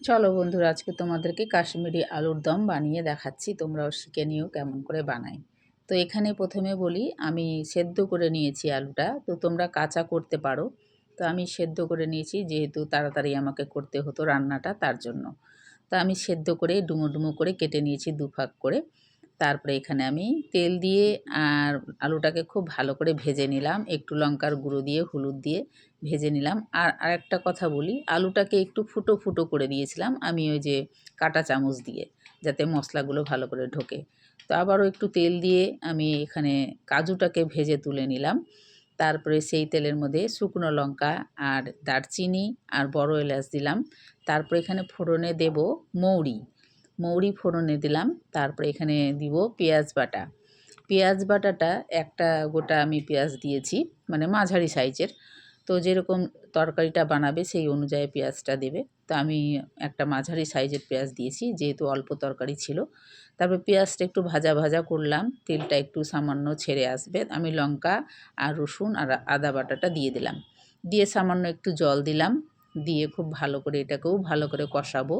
চলো বন্ধুরা, আজকে তোমাদেরকে কাশ্মীরি আলুর দম বানিয়ে দেখাচ্ছি, তোমরাও শিখে নিও কেমন করে বানাই। তো এখানে প্রথমে বলি, আমি সেদ্ধ করে নিয়েছি আলুটা, তো তোমরা কাঁচা করতে পারো। তো আমি সেদ্ধ করে নিয়েছি, যেহেতু তাড়াতাড়ি আমাকে করতে হতো রান্নাটা, তার জন্য। তো আমি সেদ্ধ করে ডুমো ডুমো করে কেটে নিয়েছি দুভাগ করে। তারপরে এখানে আমি তেল দিয়ে আর আলুটাকে খুব ভালো করে ভেজে নিলাম, একটু লঙ্কার গুঁড়ো দিয়ে হলুদ দিয়ে ভেজে নিলাম। আর আরেকটা কথা বলি, আলুটাকে একটু ফুটো ফুটো করে দিয়েছিলাম আমি, ওই যে কাঁটা চামচ দিয়ে, যাতে মশলাগুলো ভালো করে ঢোকে। তো আবারও একটু তেল দিয়ে আমি এখানে কাজুটাকে ভেজে তুলে নিলাম। তারপরে সেই তেলের মধ্যে শুকনো লঙ্কা আর দারচিনি আর বড় এলাচ দিলাম। তারপরে এখানে ফোড়নে দেব মৌরি, মৌরি ফোড়নে দিলাম। তারপরে এখানে দিব পেঁয়াজ বাটা। পেঁয়াজ বাটাটা একটা গোটা আমি পেঁয়াজ দিয়েছি, মানে মাঝারি সাইজের। তো যেরকম তরকারিটা বানাবে সেই অনুযায়ী পেঁয়াজটা দেবে। তো আমি একটা মাঝারি সাইজের পেঁয়াজ দিয়েছি, যেহেতু অল্প তরকারি ছিল। তারপর পেঁয়াজটা একটু ভাজা ভাজা করলাম, তেলটা একটু সামান্য ছেড়ে আসবে, আমি লঙ্কা আর রসুন আর আদা বাটাটা দিয়ে দিলাম। দিয়ে সামান্য একটু জল দিলাম, দিয়ে খুব ভালো করে এটাকেও ভালো করে কষাবো।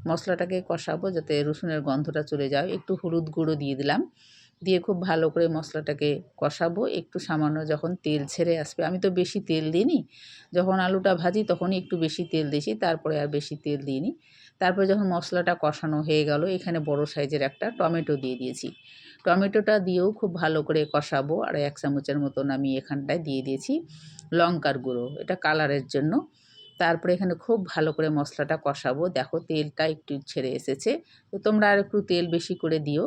মশলাটাকে কষাবো যাতে রসুনের গন্ধটা চলে যায়। একটু হলুদ গুঁড়ো দিয়ে দিলাম, দিয়ে খুব ভালো করে মশলাটাকে কষাবো। একটু সামান্য যখন তেল ছেড়ে আসবে, আমি তো বেশি তেল দিইনি, যখন আলুটা ভাজি তখনই একটু বেশি তেল দিয়েছি, তারপরে আর বেশি তেল দিইনি। তারপরে যখন মশলাটা কষানো হয়ে গেল, এখানে বড় সাইজের একটা টমেটো দিয়ে দিয়েছি। টমেটোটা দিয়েও খুব ভালো করে কষাবো। আর 1 চামচের মতন আমি এখানটায় দিয়ে দিয়েছি লঙ্কার গুঁড়ো, এটা কালারের জন্য। তারপরে এখানে খুব ভালো করে মশলাটা কষাবো। দেখো তেলটা একটু ছেড়ে এসেছে, তো তোমরা আর একটু তেল বেশি করে দিও।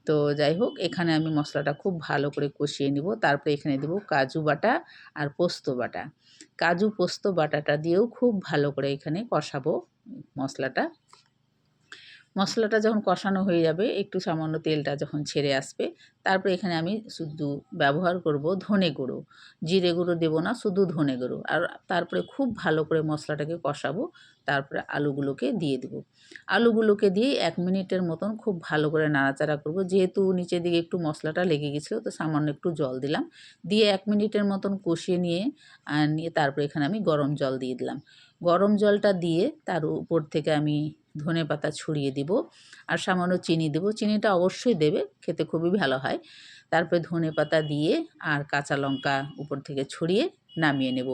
তো যাই হোক, এখানে আমি মশলাটা খুব ভালো করে কষিয়ে নিব। তারপরে এখানে দেবো কাজু বাটা আর পোস্ত বাটা। কাজু পোস্ত বাটাটা দিয়েও খুব ভালো করে এখানে কষাবো মশলাটা। মশলাটা যখন কষানো হয়ে যাবে, একটু সামান্য তেলটা যখন ছেড়ে আসবে, তারপরে এখানে আমি শুধু ব্যবহার করব ধনে গুঁড়ো। জিরে গুঁড়ো দেবো না, শুধু ধনে গুঁড়ো। আর তারপরে খুব ভালো করে মশলাটাকে কষাবো। তারপরে আলুগুলোকে দিয়ে দেবো। আলুগুলোকে দিয়ে 1 মিনিটের মতন খুব ভালো করে নাড়াচাড়া করব। যেহেতু নিচের দিকে একটু মশলাটা লেগে গেছিলো, তো সামান্য একটু জল দিলাম, দিয়ে 1 মিনিটের মতন কষিয়ে নিয়ে তারপরে এখানে আমি গরম জল দিয়ে দিলাম। গরম জলটা দিয়ে তার উপর থেকে আমি ধনেপাতা ছড়িয়ে দিব, আর সামান্য চিনি দেবো। চিনিটা অবশ্যই দেবে, খেতে খুবই ভালো হয়। তারপরে ধনেপাতা দিয়ে আর কাঁচা লঙ্কা উপর থেকে ছড়িয়ে নামিয়ে নেব।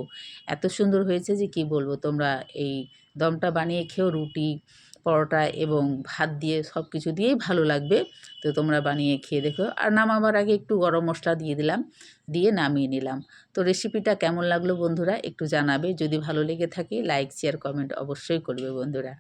এত সুন্দর হয়েছে যে কি বলবো। তোমরা এই দমটা বানিয়ে খেও, রুটি, পরোটা এবং ভাত দিয়ে, সব কিছু দিয়েই ভালো লাগবে। তো তোমরা বানিয়ে খেয়ে দেখো। আর নামাবার আগে একটু গরম মশলা দিয়ে দিলাম, দিয়ে নামিয়ে নিলাম। তো রেসিপিটা কেমন লাগলো বন্ধুরা একটু জানাবে। যদি ভালো লেগে থাকে লাইক, শেয়ার, কমেন্ট অবশ্যই করবে বন্ধুরা।